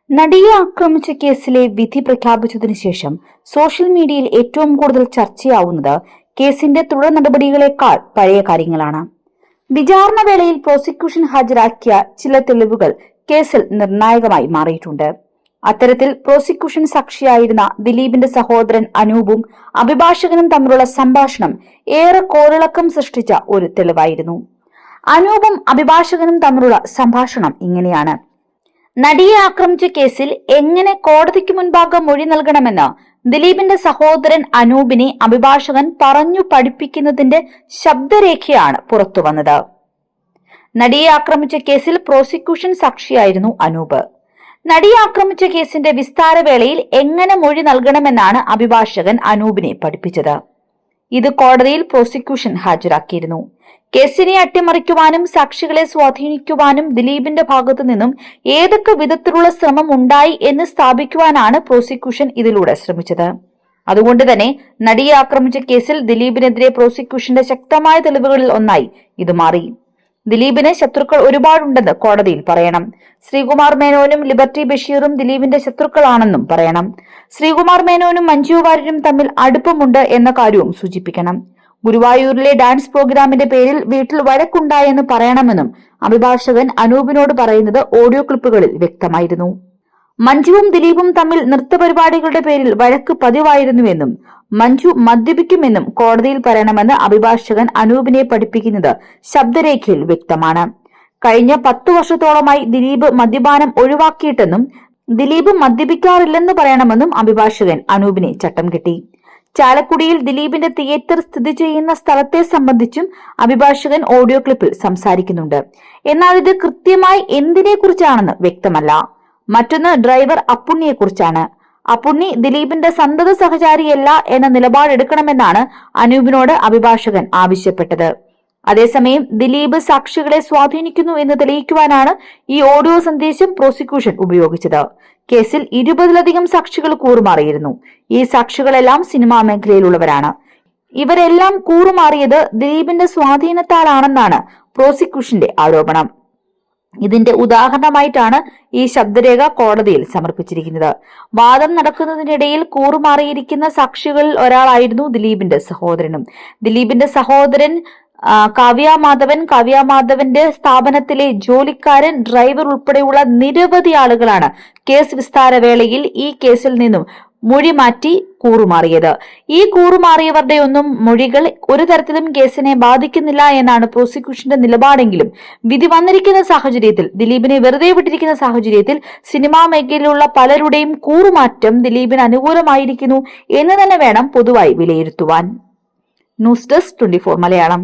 നടിയെ ആക്രമിച്ച കേസിലെ വിധി പ്രഖ്യാപിച്ചതിനു ശേഷം സോഷ്യൽ മീഡിയയിൽ ഏറ്റവും കൂടുതൽ ചർച്ചയാവുന്നത് കേസിന്റെ തുടർ നടപടികളെക്കാൾ പഴയ കാര്യങ്ങളാണ്. വിചാരണ വേളയിൽ പ്രോസിക്യൂഷൻ ഹാജരാക്കിയ ചില തെളിവുകൾ കേസിൽ നിർണായകമായി മാറിയിട്ടുണ്ട്. അത്തരത്തിൽ പ്രോസിക്യൂഷൻ സാക്ഷിയായിരുന്ന ദിലീപിന്റെ സഹോദരൻ അനൂപും അഭിഭാഷകനും തമ്മിലുള്ള സംഭാഷണം ഏറെ കോളിളക്കം സൃഷ്ടിച്ച ഒരു തെളിവായിരുന്നു. അനൂപും അഭിഭാഷകനും തമ്മിലുള്ള സംഭാഷണം ഇങ്ങനെയാണ്: നടിയെ ആക്രമിച്ച കേസിൽ എങ്ങനെ കോടതിക്ക് മുൻപാകെ മൊഴി നൽകണമെന്ന് ദിലീപിന്റെ സഹോദരൻ അനൂപിനെ അഭിഭാഷകൻ പറഞ്ഞു പഠിപ്പിക്കുന്നതിന്റെ ശബ്ദരേഖയാണ് പുറത്തുവന്നത്. നടിയെ ആക്രമിച്ച കേസിൽ പ്രോസിക്യൂഷൻ സാക്ഷിയായിരുന്നു അനൂപ്. നടിയെ ആക്രമിച്ച കേസിന്റെ വിസ്താരവേളയിൽ എങ്ങനെ മൊഴി നൽകണമെന്നാണ് അഭിഭാഷകൻ അനൂപിനെ പഠിപ്പിച്ചത്. ഇത് കോടതിയിൽ പ്രോസിക്യൂഷൻ ഹാജരാക്കിയിരുന്നു. കേസിനെ അട്ടിമറിക്കുവാനും സാക്ഷികളെ സ്വാധീനിക്കുവാനും ദിലീപിന്റെ ഭാഗത്തു നിന്നും ഏതൊക്കെ വിധത്തിലുള്ള ശ്രമം ഉണ്ടായി എന്ന് സ്ഥാപിക്കുവാനാണ് പ്രോസിക്യൂഷൻ ഇതിലൂടെ ശ്രമിച്ചത്. അതുകൊണ്ട് തന്നെ നടിയെ ആക്രമിച്ച കേസിൽ ദിലീപിനെതിരെ പ്രോസിക്യൂഷന്റെ ശക്തമായ തെളിവുകളിൽ ഒന്നായി ഇത് മാറി. ദിലീപിന് ശത്രുക്കൾ ഒരുപാടുണ്ടെന്ന് കോടതിയിൽ പറയണം. ശ്രീകുമാർ മേനോനും ലിബർട്ടി ബഷീറും ദിലീപിന്റെ ശത്രുക്കളാണെന്നും പറയണം. ശ്രീകുമാർ മേനോനും മഞ്ജു വാര്യരും തമ്മിൽ അടുപ്പമുണ്ട് എന്ന കാര്യവും സൂചിപ്പിക്കണം. ഗുരുവായൂരിലെ ഡാൻസ് പ്രോഗ്രാമിന്റെ പേരിൽ വീട്ടിൽ വഴക്കുണ്ടായെന്ന് പറയണമെന്നും അഭിഭാഷകൻ അനൂപിനോട് പറയുന്നത് ഓഡിയോ ക്ലിപ്പുകളിൽ വ്യക്തമായിരുന്നു. മഞ്ജുവും ദിലീപും തമ്മിൽ നൃത്തപരിപാടികളുടെ പേരിൽ വഴക്ക് പതിവായിരുന്നുവെന്നും മഞ്ജു മദ്യപിക്കുമെന്നും കോടതിയിൽ പറയണമെന്ന് അഭിഭാഷകൻ അനൂപിനെ പഠിപ്പിക്കുന്നത് ശബ്ദരേഖയിൽ വ്യക്തമാണ്. കഴിഞ്ഞ 10 വർഷത്തോളമായി ദിലീപ് മദ്യപാനം ഒഴിവാക്കിയിട്ടെന്നും ദിലീപ് മദ്യപിക്കാറില്ലെന്ന് പറയണമെന്നും അഭിഭാഷകൻ അനൂപിനെ ചട്ടം കെട്ടി. ചാലക്കുടിയിൽ ദിലീപിന്റെ തിയേറ്റർ സ്ഥിതി ചെയ്യുന്ന സ്ഥലത്തെ സംബന്ധിച്ചും അഭിഭാഷകൻ ഓഡിയോ ക്ലിപ്പിൽ സംസാരിക്കുന്നുണ്ട്. എന്നാൽ ഇത് കൃത്യമായി എന്തിനെ കുറിച്ചാണെന്ന് വ്യക്തമല്ല. മറ്റൊന്ന് ഡ്രൈവർ അപ്പുണ്ണിയെ കുറിച്ചാണ്. അപ്പുണ്ണി ദിലീപിന്റെ സന്തത സഹചാരിയല്ല എന്ന നിലപാടെടുക്കണമെന്നാണ് അനൂപിനോട് അഭിഭാഷകൻ ആവശ്യപ്പെട്ടത്. അതേസമയം ദിലീപ് സാക്ഷികളെ സ്വാധീനിക്കുന്നു എന്ന് തെളിയിക്കുവാനാണ് ഈ ഓഡിയോ സന്ദേശം പ്രോസിക്യൂഷൻ ഉപയോഗിച്ചത്. കേസിൽ 20-ലധികം സാക്ഷികൾ കൂറുമാറിയിരുന്നു. ഈ സാക്ഷികളെല്ലാം സിനിമാ മേഖലയിലുള്ളവരാണ്. ഇവരെല്ലാം കൂറുമാറിയത് ദിലീപിന്റെ സ്വാധീനത്താലാണെന്നാണ് പ്രോസിക്യൂഷന്റെ ആരോപണം. ഇതിന്റെ ഉദാഹരണമായിട്ടാണ് ഈ ശബ്ദരേഖ കോടതിയിൽ സമർപ്പിച്ചിരിക്കുന്നത്. വാദം നടക്കുന്നതിനിടയിൽ കൂറുമാറിയിരിക്കുന്ന സാക്ഷികളിൽ ഒരാളായിരുന്നു ദിലീപിന്റെ സഹോദരനും. ദിലീപിന്റെ സഹോദരൻ കാവ്യ മാധവന്റെ സ്ഥാപനത്തിലെ ജോലിക്കാരൻ, ഡ്രൈവർ ഉൾപ്പെടെയുള്ള നിരവധി ആളുകളാണ് കേസ് വിസ്താരവേളയിൽ ഈ കേസിൽ നിന്നും മൊഴി മാറ്റി കൂറുമാറിയത്. ഈ കൂറുമാറിയവരുടെ ഒന്നും മൊഴികൾ ഒരു തരത്തിലും കേസിനെ ബാധിക്കുന്നില്ല എന്നാണ് പ്രോസിക്യൂഷന്റെ നിലപാടെങ്കിലും വിധി വന്നിരിക്കുന്ന സാഹചര്യത്തിൽ, ദിലീപിനെ വെറുതെ വിട്ടിരിക്കുന്ന സാഹചര്യത്തിൽ സിനിമാ മേഖലയിലുള്ള പലരുടെയും കൂറുമാറ്റം ദിലീപിന് അനുകൂലമായിരിക്കുന്നു എന്ന് തന്നെ വേണം പൊതുവായി വിലയിരുത്തുവാൻ. News desk 24 Malayalam.